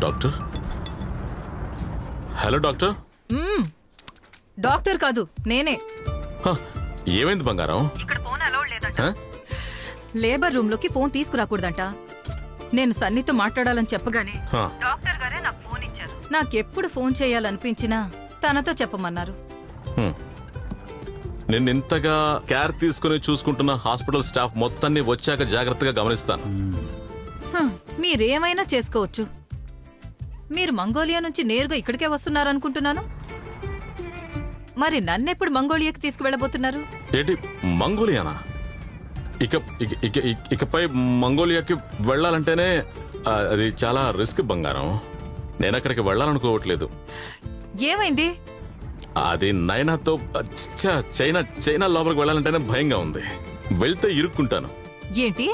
Doctor? Hello doctor. Doctor కాదు, నేనే. ఏమైంది బంగారం? ఇక్కడ ఫోన్ అలౌడ్ లేదంట. లేబర్ రూమ్ లోకి ఫోన్ తీసుకురాకూడదంట. నేను సన్నితో మాట్లాడాలని చెప్పగానే డాక్టర్ గారే నాకు ఫోన్ ఇచ్చారు. నాకెప్పుడు ఫోన్ చేయాలనిపించినా తనతో చెప్పమన్నారు. నేను ఇంతగా కేర్ తీసుకుని చూసుకుంటున్న హాస్పిటల్ స్టాఫ్ మొత్తాన్ని వచ్చాక జాగ్రత్తగా గమనిస్తాను. మీరేమైనా చేసుకోవచ్చు. మీరు మంగోలియా నుంచి నేరుగా ఇక్కడికే వస్తున్నారనుకుంటున్నాను. మరి నన్నెప్పుడు మంగోలియాకి తీసుకువెళ్ళబోతున్నారు? ఏంటి మంగోలియానా? ఇకపై మంగోలియాకి వెళ్ళాలంటేనే అది చాలా రిస్క్ బంగారం. నేను అక్కడికి వెళ్ళాలనుకోవట్లేదు. ఏమైంది? అది నైనాతో చైనా లోపలికి వెళ్ళాలంటేనే భయంగా ఉంది. వెళ్తే ఇరుక్కుంటాను. ఏంటి?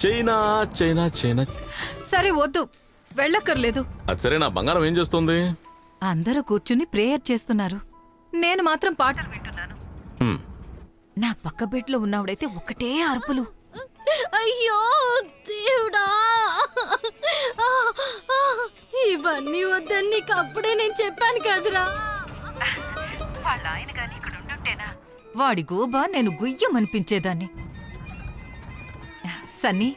China China China. సరే వద్దు, వెళ్ళక్కర్లేదు. అది సరే, నా బంగారం ఏం చేస్తుంది? అందరూ కూర్చుని ప్రేయర్ చేస్తున్నారు. నేను మాత్రం పాటలు వింటున్నాను. నా పక్క బెడ్లో ఉన్నవాడైతే ఒకటే అరుపులు. అయ్యో దేవుడా, ఇవన్నీ వద్దని నీకు అప్పుడే నేను చెప్పాను కదరా. వాళ్ళ ఆయన గాని ఇక్కడ ఉండుంటేనా వాడి గోబా నేను గుయ్యమనిపించేదాన్ని. సన్నీ,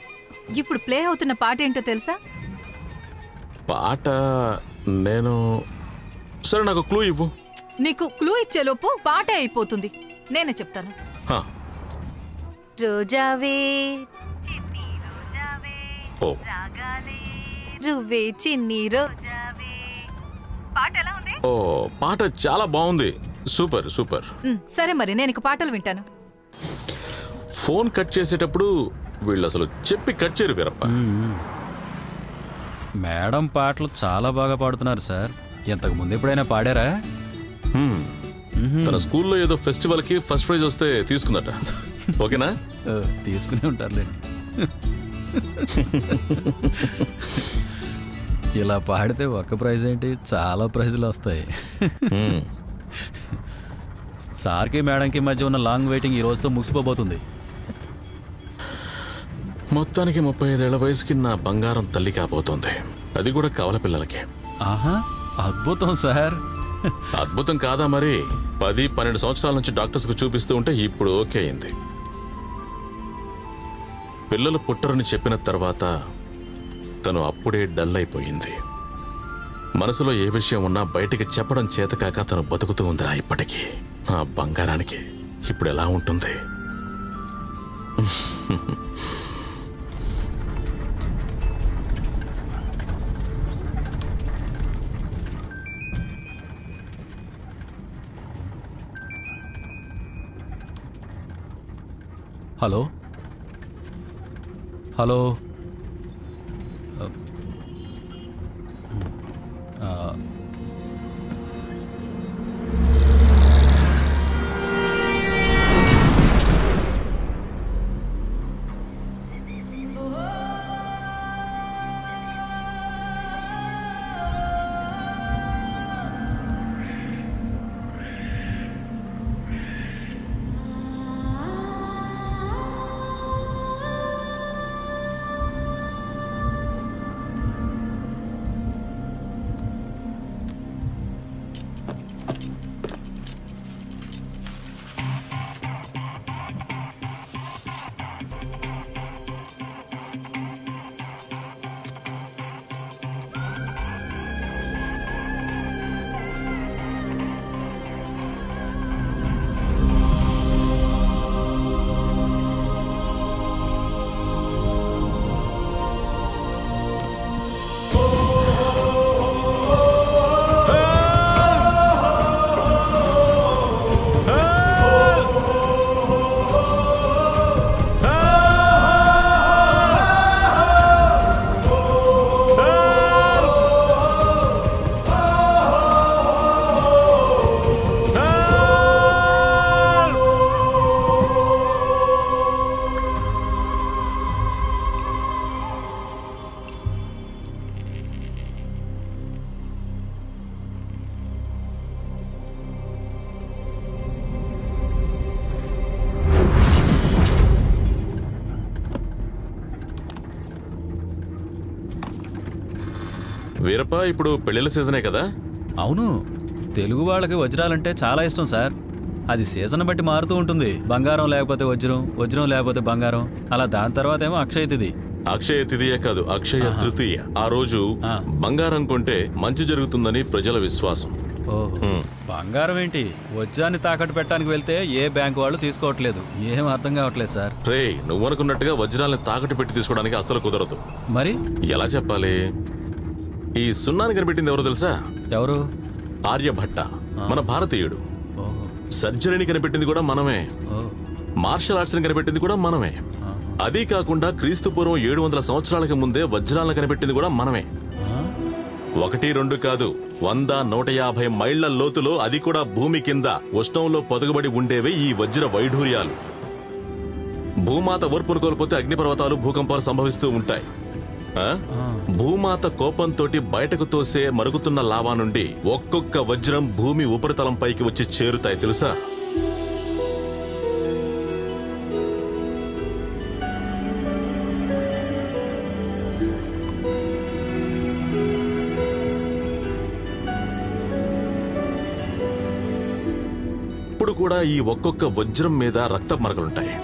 ఇప్పుడు ప్లే అవుతున్న పాట ఏంటో తెలుసా? పాట నేను... సరే, నాకు క్లూ ఇవ్వు. నీకు క్లూ ఇచ్చేలోపు పాటే అయిపోతుంది. నేనే చెప్తాను. రోజావే రువ్వే చిన్ని రోజావే. పాట ఎలా ఉంది? ఓ, పాట చాలా బాగుంది. Super super. సరే, మరి నేను ఇక పాటలు వింటాను. ఫోన్ కట్ చేసేటప్పుడు వీళ్ళు అసలు చెప్పి కట్ చేయరు వీరప్ప. మేడం పాటలు చాలా బాగా పాడుతున్నారు సార్. ఇంతకు ముందు ఎప్పుడైనా పాడారా? తన స్కూల్లో ఏదో ఫెస్టివల్ కి ఫస్ట్ ప్రైజ్ వస్తే తీసుకుందట. ఓకేనా? తీసుకునే ఉంటారులేండి. ఇలా పాడితే ఒక్క ప్రైజ్ ఏంటి, చాలా ప్రైజులు వస్తాయి. సార్కి మేడంకి మధ్య ఉన్న లాంగ్ వెయిటింగ్ ఈ రోజుతో ముగిసిపోబోతుంది. మొత్తానికి 35 ఏళ్ల వయసుకి నా బంగారం తల్లి కాబోతోంది. అది కూడా కవల పిల్లలకి. ఆహా, అద్భుతం సార్. అద్భుతం కాదా మరి? 10-12 సంవత్సరాల నుంచి డాక్టర్స్ కు చూపిస్తూ ఉంటే ఇప్పుడు ఓకే అయింది. పిల్లలు పుట్టరని చెప్పిన తర్వాత తను అప్పుడే డల్ అయిపోయింది. మనసులో ఏ విషయం ఉన్నా బయటికి చెప్పడం చేతకాక తను బతుకుతూ ఉందిరా ఇప్పటికీ. ఆ బంగారానికి ఇప్పుడు ఎలా ఉంటుంది? Hello hello. వీరప్ప, ఇప్పుడు పెళ్లిళ్ళ సీజనే కదా? అవును, తెలుగు వాళ్ళకి వజ్రాలంటే చాలా ఇష్టం సార్. అది సీజన్ బట్టి మారుతూ ఉంటుంది. బంగారం లేకపోతే వజ్రం, వజ్రం లేకపోతే బంగారం, అలా. దాని తర్వాత ఏమో అక్షయ తిథి. అక్షయ తిథియే కాదు, అక్షయ తృతీయ. ఆ రోజు బంగారం కొంటే మంచి జరుగుతుందని ప్రజల విశ్వాసం. ఓహో, బంగారం ఏంటి? వజ్రాన్ని తాకట్టు పెట్టడానికి వెళ్తే ఏ బ్యాంకు వాళ్ళు తీసుకోవట్లేదు. ఏం అర్థం కావట్లేదు సార్. రే, నువ్వు అనుకున్నట్టుగా వజ్రాలను తాకట్టు పెట్టి తీసుకోవడానికి అసలు కుదరదు. మరి ఎలా చెప్పాలి? ఈ సున్నాన్ని కనిపెట్టింది ఎవరో తెలుసా? ఎవరు? ఆర్యభట్ట, మన భారతీయుడు. సర్జరీని కనిపెట్టింది కూడా మనమే. మార్షల్ ఆర్ట్స్ ని కనిపెట్టింది కూడా మనమే. అదీ కాకుండా క్రీస్తు పూర్వం 700 సంవత్సరాలకు ముందే వజ్రాలను కనిపెట్టింది కూడా మనమే. 1, 2 కాదు, 100, 150 మైళ్ల లోతులో, అది కూడా భూమి కింద ఉష్ణంలో పొదగబడి ఉండేవే ఈ వజ్ర వైఢూర్యాలు. భూమాత ఓర్పును కోల్పోతే అగ్నిపర్వతాలు, భూకంపాలు సంభవిస్తూ ఉంటాయి. భూమాత కోపంతో బయటకు తోసే మరుగుతున్న లావా నుండి ఒక్కొక్క వజ్రం భూమి ఉపరితలం పైకి వచ్చి చేరుతాయి, తెలుసా? ఇప్పుడు కూడా ఈ ఒక్కొక్క వజ్రం మీద రక్త మరకలుంటాయి.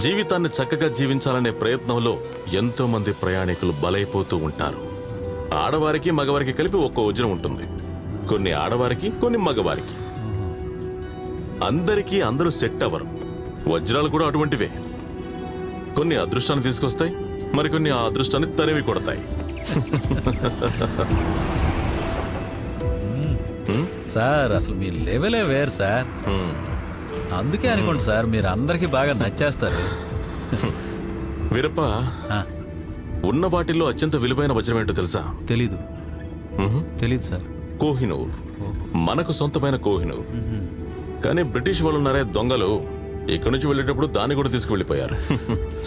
జీవితాన్ని చక్కగా జీవించాలనే ప్రయత్నంలో ఎంతో మంది ప్రయాణికులు బలైపోతూ ఉంటారు. ఆడవారికి మగవారికి కలిపి ఒక్కో వజ్రం ఉంటుంది. కొన్ని ఆడవారికి, కొన్ని మగవారికి. అందరికీ అందరూ సెట్ అవ్వరు. వజ్రాలు కూడా అటువంటివే. కొన్ని అదృష్టాన్ని తీసుకొస్తాయి, మరికొన్ని ఆ అదృష్టాన్ని తరిమి కొడతాయి. సార్, అసలు మీ లెవెలే వేరు సార్. అందుకే అనుకోండి సార్, మీరు అందరికీ బాగా నచ్చేస్తారు. వీరప్ప, ఉన్న వాటిల్లో అత్యంత విలువైన వజ్రం ఏంటో తెలుసా? తెలీదు సార్. కోహినూర్. మనకు సొంతమైన కోహినూర్. కానీ బ్రిటిష్ వాళ్ళు ఉన్నారే దొంగలు, ఇక్కడి నుంచి వెళ్ళేటప్పుడు దాన్ని కూడా తీసుకువెళ్ళిపోయారు.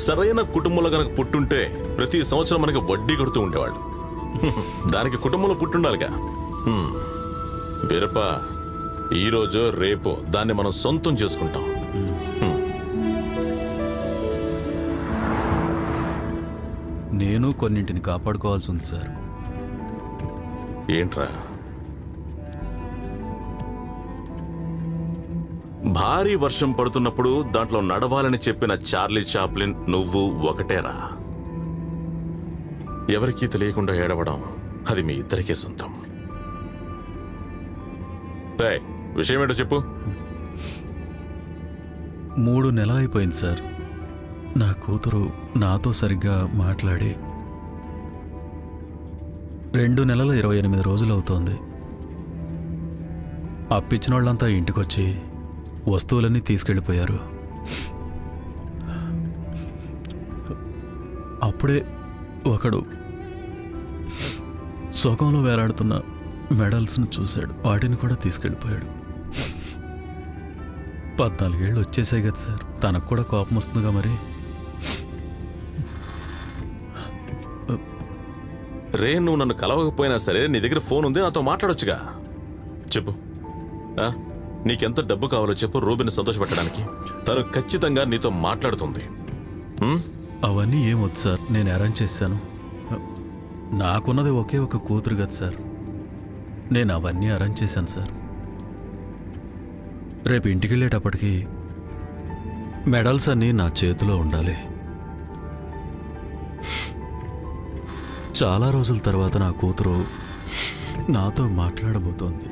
సరైన కుటుంబంలో కనుక పుట్టుంటే ప్రతి సంవత్సరం మనకి వడ్డీ కడుతూ ఉండేవాళ్ళు. దానికి కుటుంబంలో పుట్టుండాలిగా. వీరప్ప, ఈ రోజు రేపు దాన్ని మనం సొంతం చేసుకుంటాం. నేను కొన్నింటిని కాపాడుకోవాల్సి ఉంది సార్. ఏంట్రా? భారీ వర్షం పడుతున్నప్పుడు దాంట్లో నడవాలని చెప్పిన చార్లీ చాప్లిన్ నువ్వు ఒకటేరా. ఎవరికీ తెలియకుండా ఏడవడం, అది మీ ఇద్దరికే సొంతం. విషయం ఏంటో చెప్పు. 3 నెలలైపోయింది సార్. నా కూతురు నాతో సరిగ్గా మాట్లాడి 2 నెలల 28 రోజులు అవుతోంది. అప్పిచ్చిన వాళ్ళంతా ఇంటికొచ్చి వస్తువులన్నీ తీసుకెళ్ళిపోయారు. అప్పుడే ఒకడు సొకంలో వేలాడుతున్న మెడల్స్ను చూశాడు. వాటిని కూడా తీసుకెళ్ళిపోయాడు. 14 ఏళ్ళు వచ్చేసాయి కదా సార్. తనకు కూడా కోపం వస్తుందిగా మరి. రే, నువ్వు నన్ను కలవకపోయినా సరే నీ దగ్గర ఫోన్ ఉంది, నాతో మాట్లాడొచ్చుగా. చెప్పు, నీకెంత డబ్బు కావాలో చెప్పు, రూబిని సంతోషపెట్టడానికి. తను ఖచ్చితంగా నీతో మాట్లాడుతుంది. అవన్నీ ఏమొద్దు సార్, నేను అరేంజ్ చేశాను. నాకున్నది ఒకే ఒక కూతురు కదా సార్. నేను అవన్నీ అరేంజ్ చేశాను సార్. రేపు ఇంటికి వెళ్ళేటప్పటికి మెడల్స్ అన్నీ నా చేతిలో ఉండాలి. చాలా రోజుల తర్వాత నా కూతురు నాతో మాట్లాడబోతోంది.